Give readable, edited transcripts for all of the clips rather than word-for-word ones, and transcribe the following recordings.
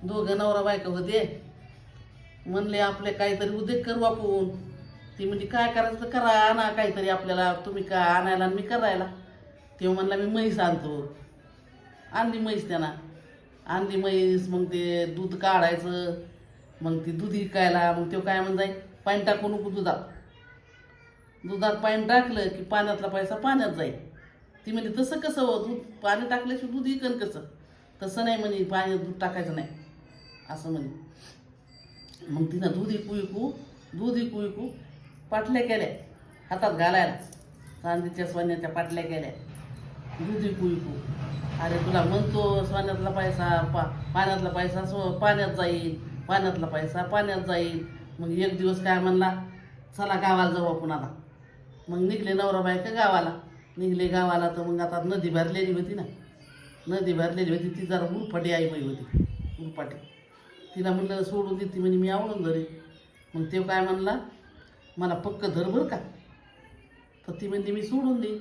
दोघं नवरा बायका होते. म्हणले आपले काहीतरी उद्योग करू आपण. ती म्हणजे काय करायचं तर करा, आणा काहीतरी आपल्याला, तुम्ही काय आणायला आणि मी करायला. तेव्हा म्हणला मी म्हैस आणतो. आणली म्हैस त्यांना, आणली म्हैस. मग ते दूध काढायचं, मग ती दूध विकायला. मग तो काय म्हणताय, पाणी टाकू नको दुधात. दुधात पाणी टाकलं की पाण्यातला पैसा पाण्यात जाईल. ती म्हणजे तसं कसं हो, दूध पाणी टाकल्याशिवाय दूध विकन कसं? तसं नाही म्हणे, पाण्यात दूध टाकायचं नाही असं म्हणे. मग तिनं दूध विकू पाटल्या केल्या हातात घालायला, चांदीच्या सोन्याच्या पाटल्या केल्या. दूध विकू अरे तुला म्हणतो सोन्यातला पैसा पाण्यातला पैसा पाण्यात जाईल, पाण्यातला पैसा पाण्यात जाईल. मग एक दिवस काय म्हणला, चला गावाला जाऊ आपण आता. मग निघले नवरा बायका गावाला. निघले गावाला तर मग आता नदी भरलेली होती ना, नदी भरलेली होती. ती जरा उरफाटी आई बाई होती, उरफाटी. तिला म्हणलं सोडून देते म्हणे, मी आवडून धरे. मग ते काय म्हणला, मला पक्क धर बरं का. तर ती म्हणते मी सोडून दे.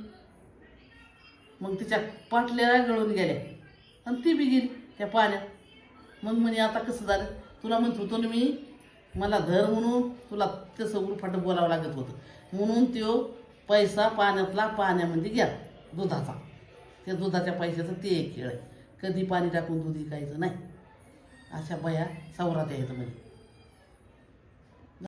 मग तिच्या पाटल्या गळून गेल्या आणि ती बी गेली त्या पाण्यात. मग म्हणे आता कसं झालं, तुला म्हणत होतो ना मी, मला धर म्हणून तुला तसं उरफाटं बोलावं लागत होतं. म्हणून तो पैसा पाण्यातला पाण्यामध्ये घ्या दुधाचा. त्या दुधाच्या पैशाचं ते एक खेळ आहे. कधी पाणी टाकून दूध विकायचं नाही. अशा बाया सवरात यायचं म्हणजे.